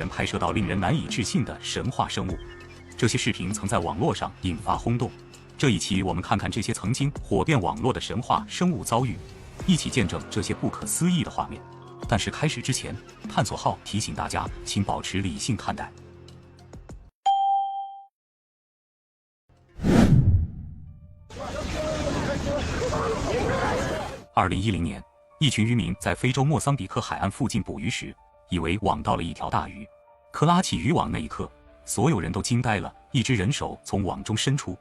人拍摄到令人难以置信的神话生物。这些视频曾在网络上引发轰动。这一期我们看看这些曾经火遍网络的神话生物遭遇，一起见证这些不可思议的画面。但是开始之前，探索号提醒大家，请保持理性看待。2010年，一群渔民在非洲莫桑比克海岸附近捕鱼时，以为网到了一条大鱼，可拉起渔网那一刻，所有人都惊呆了。一只人手从网中伸出，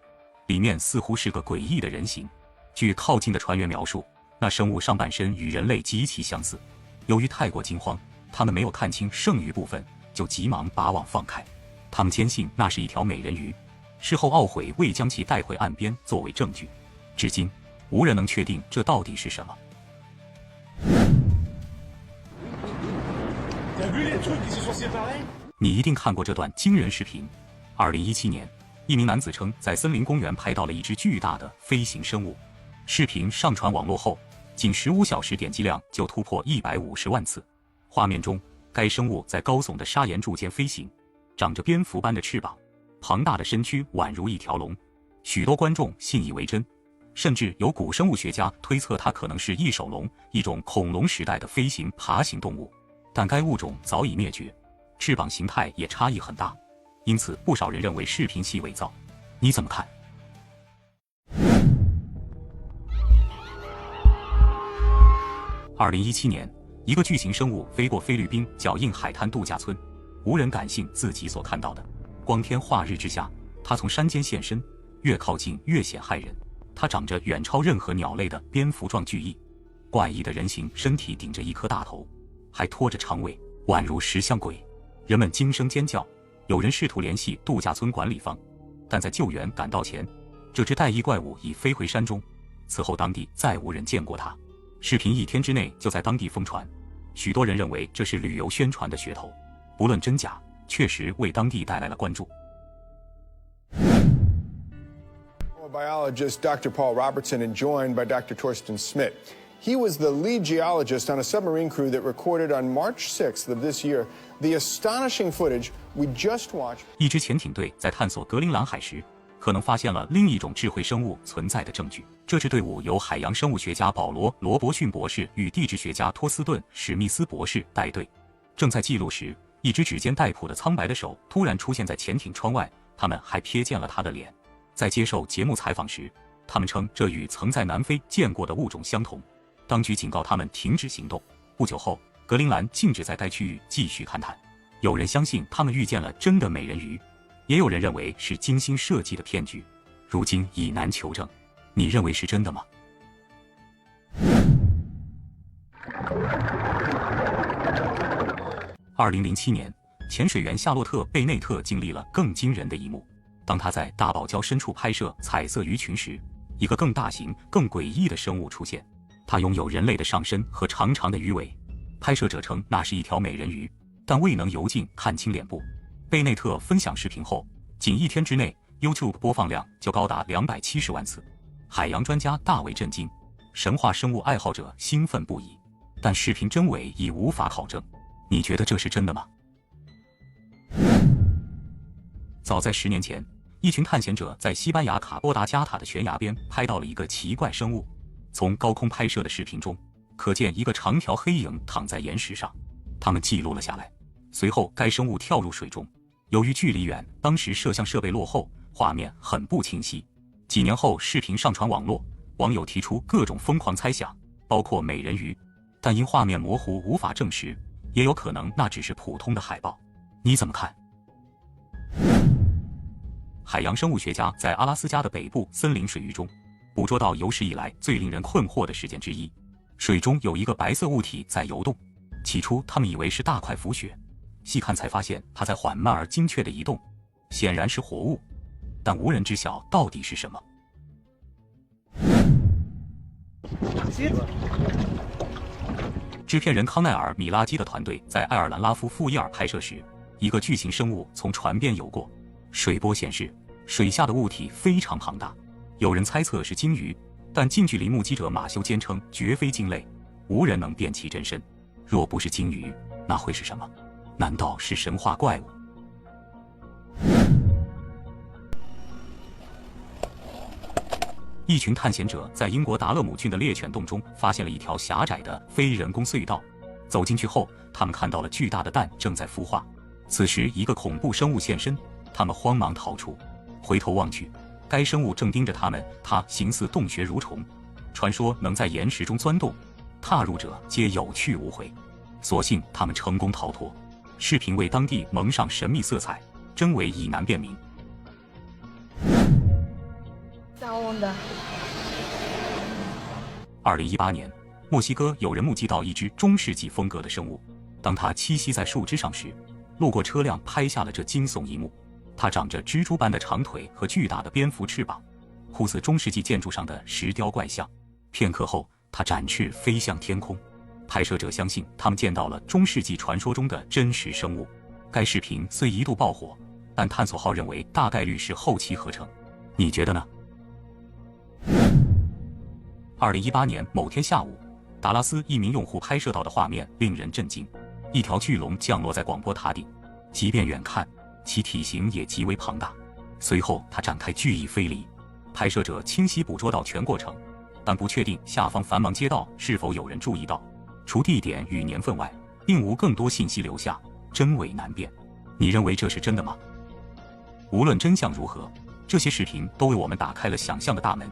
里面似乎是个诡异的人形。据靠近的船员描述，那生物上半身与人类极其相似。由于太过惊慌，他们没有看清剩余部分，就急忙把网放开。他们坚信那是一条美人鱼，事后懊悔未将其带回岸边作为证据。至今，无人能确定这到底是什么。你一定看过这段惊人视频。2017年，一名男子称在森林公园拍到了一只巨大的飞行生物。视频上传网络后，仅15小时点击量就突破150万次。画面中，该生物在高耸的砂岩柱间飞行，长着蝙蝠般的翅膀，庞大的身躯宛如一条龙。许多观众信以为真，甚至有古生物学家推测它可能是翼手龙，一种恐龙时代的飞行爬行动物。但该物种早已灭绝，翅膀形态也差异很大，因此不少人认为视频系伪造。你怎么看？2017年，一个巨型生物飞过菲律宾脚印海滩度假村，无人敢信自己所看到的。光天化日之下，它从山间现身，越靠近越显骇人。它长着远超任何鸟类的蝙蝠状巨翼，怪异的人形身体顶着一颗大头，还拖着长尾，宛如石像鬼。人们惊声尖叫，有人试图联系度假村管理方，但在救援赶到前，这只带翼怪物已飞回山中。此后当地再无人见过它。视频1天之内就在当地疯传，许多人认为这是旅游宣传的噱头。不论真假，确实为当地带来了关注。Biologist Dr. Paul Robertson and joined by Dr. Torsten Schmidt. He was the lead geologist on a submarine crew that recorded on March 6th of this year the astonishing footage we just watched. 一支潜艇队在探索格陵兰海时，可能发现了另一种智慧生物存在的证据。这支队伍由海洋生物学家保罗·罗伯逊博士与地质学家托斯顿·史密斯博士带队。正在记录时，一只指尖带蹼的苍白的手突然出现在潜艇窗外，他们还瞥见了他的脸。在接受节目采访时，他们称这与曾在南非见过的物种相同。当局警告他们停止行动。不久后，格陵兰禁止在该区域继续勘探。有人相信他们遇见了真的美人鱼，也有人认为是精心设计的骗局，如今已难求证。你认为是真的吗？2007年，潜水员夏洛特·贝内特经历了更惊人的一幕。当他在大堡礁深处拍摄彩色鱼群时，一个更大型、更诡异的生物出现。它拥有人类的上身和长长的鱼尾。拍摄者称那是一条美人鱼，但未能由近看清脸部。贝内特分享视频后，仅1天之内 ，YouTube 播放量就高达270万次。海洋专家大为震惊，神话生物爱好者兴奋不已。但视频真伪已无法考证。你觉得这是真的吗？早在10年前，一群探险者在西班牙卡波达加塔的悬崖边拍到了一个奇怪生物。从高空拍摄的视频中，可见一个长条黑影躺在岩石上，他们记录了下来。随后，该生物跳入水中。由于距离远，当时摄像设备落后，画面很不清晰。几年后，视频上传网络，网友提出各种疯狂猜想，包括美人鱼，但因画面模糊无法证实，也有可能那只是普通的海豹。你怎么看？海洋生物学家在阿拉斯加的北部森林水域中捕捉到有史以来最令人困惑的事件之一，水中有一个白色物体在游动。起初他们以为是大块浮雪，细看才发现它在缓慢而精确地移动，显然是活物，但无人知晓到底是什么。制片人康奈尔·米拉基的团队在爱尔兰拉夫富伊尔拍摄时，一个巨型生物从船边游过。水波显示，水下的物体非常庞大，有人猜测是鲸鱼，但近距离目击者马修坚称绝非鲸类，无人能辨其真身。若不是鲸鱼，那会是什么？难道是神话怪物？一群探险者在英国达勒姆郡的猎犬洞中发现了一条狭窄的非人工隧道。走进去后，他们看到了巨大的蛋正在孵化。此时，一个恐怖生物现身，他们慌忙逃出。回头望去，该生物正盯着他们。它形似洞穴蠕虫，传说能在岩石中钻洞，踏入者皆有去无回。所幸他们成功逃脱。视频为当地蒙上神秘色彩，真伪已难辨明。2018年，墨西哥有人目击到一只中世纪风格的生物。当它栖息在树枝上时，路过车辆拍下了这惊悚一幕。它长着蜘蛛般的长腿和巨大的蝙蝠翅膀，酷似中世纪建筑上的石雕怪像。片刻后，它展翅飞向天空。拍摄者相信他们见到了中世纪传说中的真实生物。该视频虽一度爆火，但探索号认为大概率是后期合成。你觉得呢？2018年某天下午，达拉斯一名用户拍摄到的画面令人震惊。一条巨龙降落在广播塔顶，即便远看，其体型也极为庞大。随后它展开巨翼飞离。拍摄者清晰捕捉到全过程，但不确定下方繁忙街道是否有人注意到。除地点与年份外，并无更多信息留下，真伪难辨。你认为这是真的吗？无论真相如何，这些视频都为我们打开了想象的大门，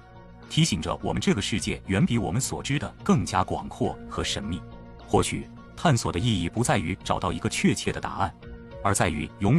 提醒着我们这个世界远比我们所知的更加广阔和神秘。或许探索的意义不在于找到一个确切的答案，而在于永远